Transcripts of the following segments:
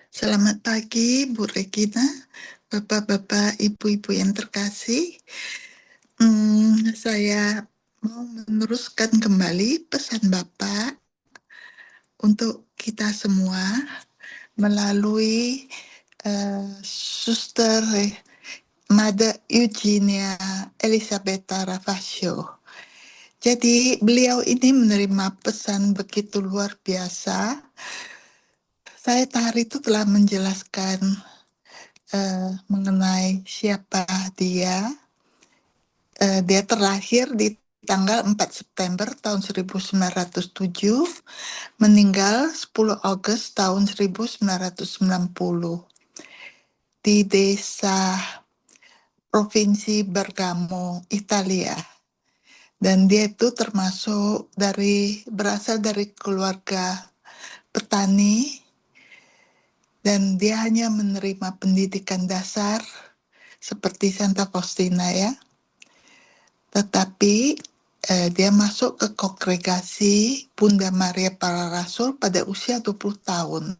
Selamat pagi, Bu Regina, Bapak-bapak, Ibu-ibu yang terkasih. Saya mau meneruskan kembali pesan Bapak untuk kita semua melalui Suster Mother Eugenia Elisabetta Ravasio. Jadi beliau ini menerima pesan begitu luar biasa. Saya tadi itu telah menjelaskan mengenai siapa dia. Dia terlahir di tanggal 4 September tahun 1907, meninggal 10 Agustus tahun 1990 di desa Provinsi Bergamo, Italia. Dan dia itu berasal dari keluarga petani, dan dia hanya menerima pendidikan dasar seperti Santa Faustina ya. Tetapi dia masuk ke kongregasi Bunda Maria Para Rasul pada usia 20 tahun.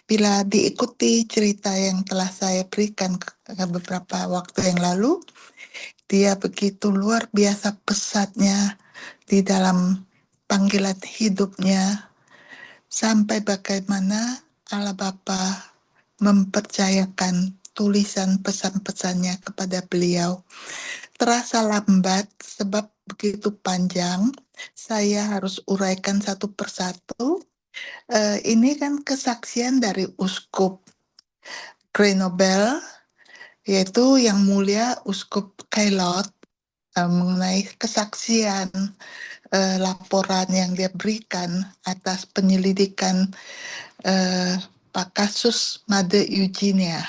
Bila diikuti cerita yang telah saya berikan beberapa waktu yang lalu, dia begitu luar biasa pesatnya di dalam panggilan hidupnya, sampai bagaimana Allah Bapa mempercayakan tulisan pesan-pesannya kepada beliau. Terasa lambat sebab begitu panjang, saya harus uraikan satu persatu. Ini kan kesaksian dari Uskup Grenoble, yaitu Yang Mulia Uskup Caillot, mengenai kesaksian laporan yang dia berikan atas penyelidikan kasus Mother Eugenia.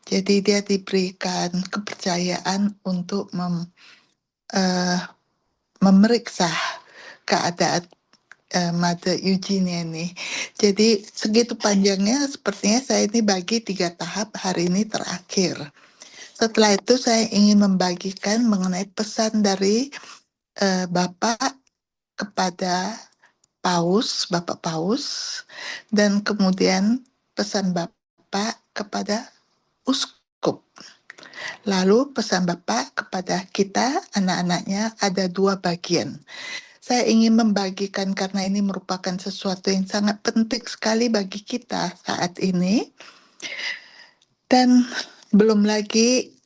Jadi dia diberikan kepercayaan untuk memeriksa keadaan Mother Eugenia ini. Jadi segitu panjangnya, sepertinya saya ini bagi 3 tahap, hari ini terakhir. Setelah itu saya ingin membagikan mengenai pesan dari Bapak kepada Bapak Paus, dan kemudian pesan Bapak kepada Uskup. Lalu pesan Bapak kepada kita, anak-anaknya, ada 2 bagian. Saya ingin membagikan karena ini merupakan sesuatu yang sangat penting sekali bagi kita saat ini. Dan belum lagi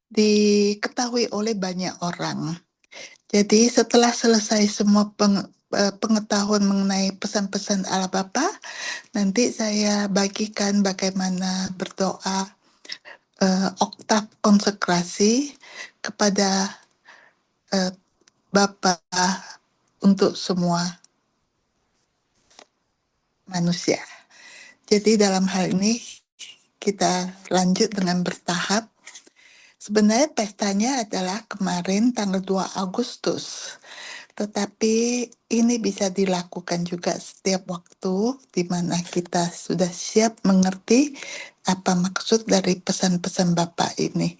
diketahui oleh banyak orang. Jadi setelah selesai semua pengetahuan mengenai pesan-pesan Allah Bapa, nanti saya bagikan bagaimana berdoa oktav konsekrasi kepada Bapa untuk semua manusia. Jadi dalam hal ini kita lanjut dengan bertahap. Sebenarnya pestanya adalah kemarin tanggal 2 Agustus. Tetapi ini bisa dilakukan juga setiap waktu di mana kita sudah siap mengerti apa maksud dari pesan-pesan Bapak ini.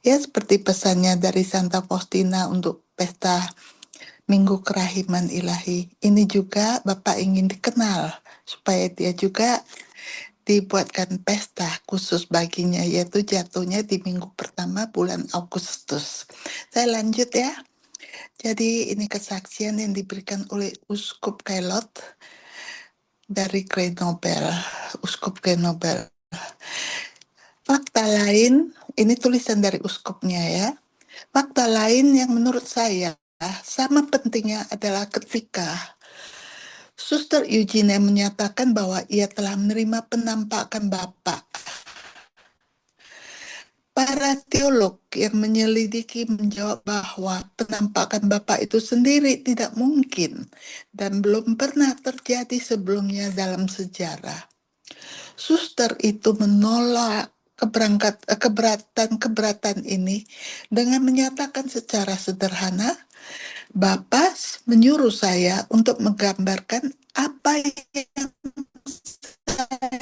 Ya, seperti pesannya dari Santa Faustina untuk pesta Minggu Kerahiman Ilahi. Ini juga Bapak ingin dikenal supaya dia juga dibuatkan pesta khusus baginya, yaitu jatuhnya di minggu pertama bulan Agustus. Saya lanjut ya. Jadi ini kesaksian yang diberikan oleh Uskup Caillot dari Grenoble, Uskup Grenoble. Fakta lain, ini tulisan dari uskupnya ya. Fakta lain yang menurut saya sama pentingnya adalah ketika Suster Eugenia menyatakan bahwa ia telah menerima penampakan Bapak. Para teolog yang menyelidiki menjawab bahwa penampakan Bapak itu sendiri tidak mungkin dan belum pernah terjadi sebelumnya dalam sejarah. Suster itu menolak keberatan ini dengan menyatakan secara sederhana, Bapak menyuruh saya untuk menggambarkan apa yang saya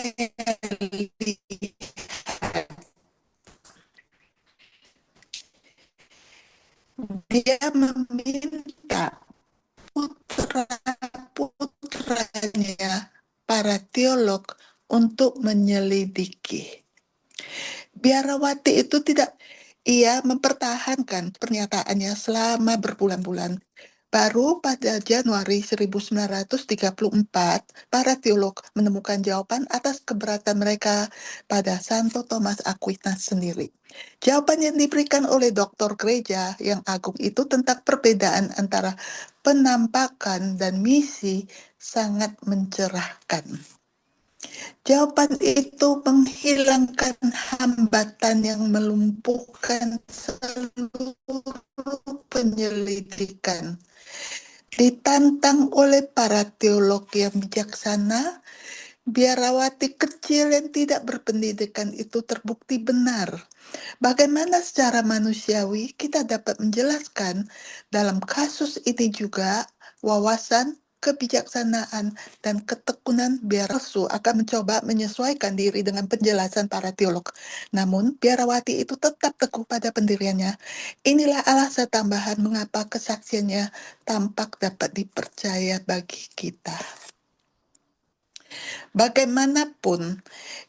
lihat. Dia meminta putra-putranya para para teolog untuk menyelidiki. Biarawati itu ia mempertahankan pernyataannya selama berbulan-bulan. Baru pada Januari 1934, para teolog menemukan jawaban atas keberatan mereka pada Santo Thomas Aquinas sendiri. Jawaban yang diberikan oleh doktor gereja yang agung itu tentang perbedaan antara penampakan dan misi sangat mencerahkan. Jawaban itu menghilangkan hambatan yang melumpuhkan seluruh penyelidikan. Ditantang oleh para teolog yang bijaksana, biarawati kecil yang tidak berpendidikan itu terbukti benar. Bagaimana secara manusiawi kita dapat menjelaskan dalam kasus ini juga wawasan, kebijaksanaan, dan ketekunan biarasu akan mencoba menyesuaikan diri dengan penjelasan para teolog. Namun, biarawati itu tetap teguh pada pendiriannya. Inilah alasan tambahan mengapa kesaksiannya tampak dapat dipercaya bagi kita. Bagaimanapun,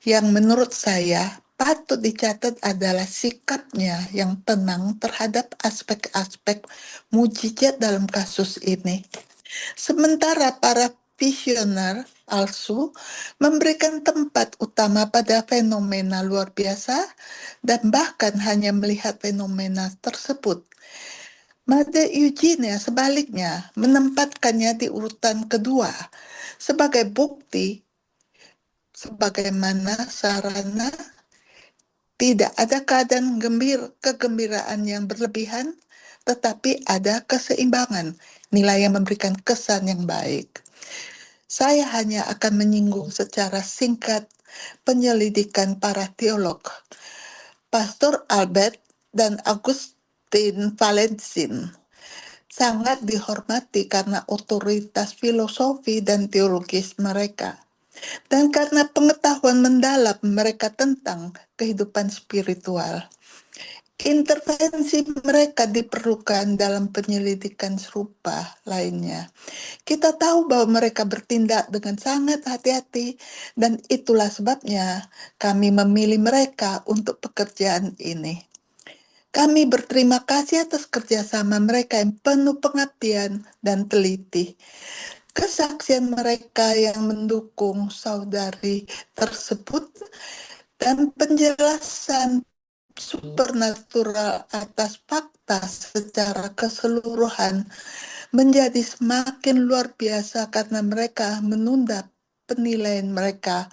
yang menurut saya patut dicatat adalah sikapnya yang tenang terhadap aspek-aspek mujizat dalam kasus ini. Sementara para visioner palsu memberikan tempat utama pada fenomena luar biasa dan bahkan hanya melihat fenomena tersebut. Mother Eugenia sebaliknya menempatkannya di urutan kedua sebagai bukti sebagaimana sarana tidak ada keadaan kegembiraan yang berlebihan, tetapi ada keseimbangan, nilai yang memberikan kesan yang baik. Saya hanya akan menyinggung secara singkat penyelidikan para teolog, Pastor Albert dan Augustine Valentin. Sangat dihormati karena otoritas filosofi dan teologis mereka. Dan karena pengetahuan mendalam mereka tentang kehidupan spiritual. Intervensi mereka diperlukan dalam penyelidikan serupa lainnya. Kita tahu bahwa mereka bertindak dengan sangat hati-hati, dan itulah sebabnya kami memilih mereka untuk pekerjaan ini. Kami berterima kasih atas kerjasama mereka yang penuh pengabdian dan teliti. Kesaksian mereka yang mendukung saudari tersebut dan penjelasan supernatural atas fakta secara keseluruhan menjadi semakin luar biasa karena mereka menunda penilaian mereka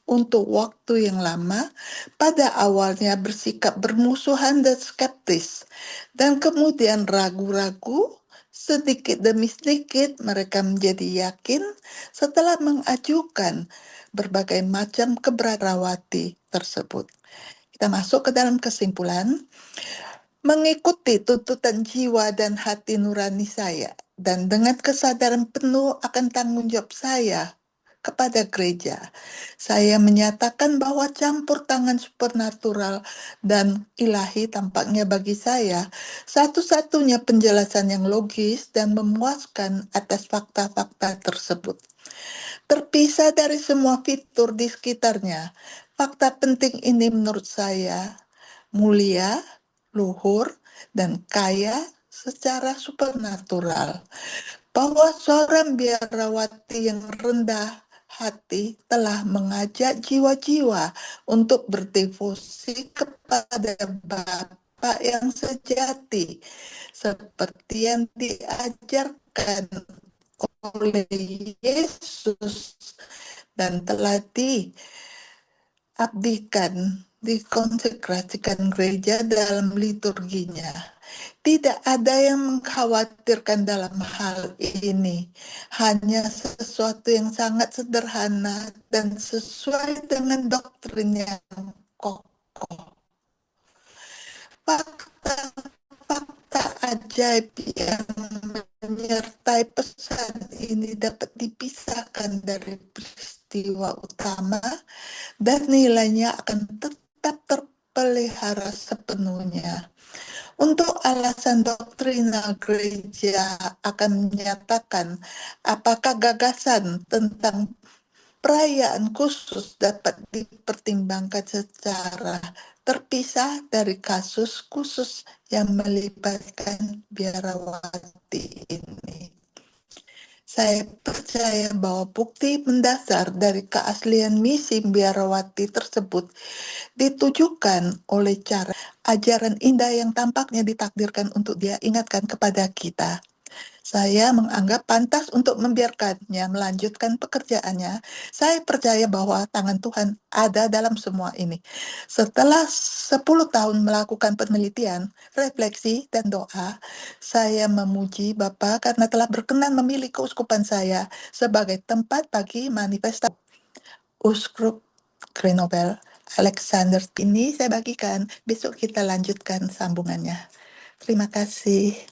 untuk waktu yang lama. Pada awalnya bersikap bermusuhan dan skeptis, dan kemudian ragu-ragu. Sedikit demi sedikit mereka menjadi yakin setelah mengajukan berbagai macam keberadaan tersebut. Kita masuk ke dalam kesimpulan. Mengikuti tuntutan jiwa dan hati nurani saya, dan dengan kesadaran penuh akan tanggung jawab saya kepada gereja, saya menyatakan bahwa campur tangan supernatural dan ilahi tampaknya bagi saya satu-satunya penjelasan yang logis dan memuaskan atas fakta-fakta tersebut. Terpisah dari semua fitur di sekitarnya, fakta penting ini menurut saya mulia, luhur, dan kaya secara supernatural. Bahwa seorang biarawati yang rendah hati telah mengajak jiwa-jiwa untuk berdevosi kepada Bapa yang sejati, seperti yang diajarkan oleh Yesus dan telah diabdikan, dikonsekrasikan gereja dalam liturginya. Tidak ada yang mengkhawatirkan dalam hal ini, hanya sesuatu yang sangat sederhana dan sesuai dengan doktrin yang kokoh. Fakta ajaib yang menyertai pesan ini dapat dipisahkan dari peristiwa utama, dan nilainya akan tetap terpelihara sepenuhnya. Untuk alasan doktrinal, gereja akan menyatakan apakah gagasan tentang perayaan khusus dapat dipertimbangkan secara terpisah dari kasus khusus yang melibatkan biarawati ini. Saya percaya bahwa bukti mendasar dari keaslian misi biarawati tersebut ditujukan oleh cara ajaran indah yang tampaknya ditakdirkan untuk dia ingatkan kepada kita. Saya menganggap pantas untuk membiarkannya melanjutkan pekerjaannya. Saya percaya bahwa tangan Tuhan ada dalam semua ini. Setelah 10 tahun melakukan penelitian, refleksi, dan doa, saya memuji Bapa karena telah berkenan memilih keuskupan saya sebagai tempat bagi manifestasi. Uskup Grenoble Alexander ini saya bagikan. Besok kita lanjutkan sambungannya. Terima kasih.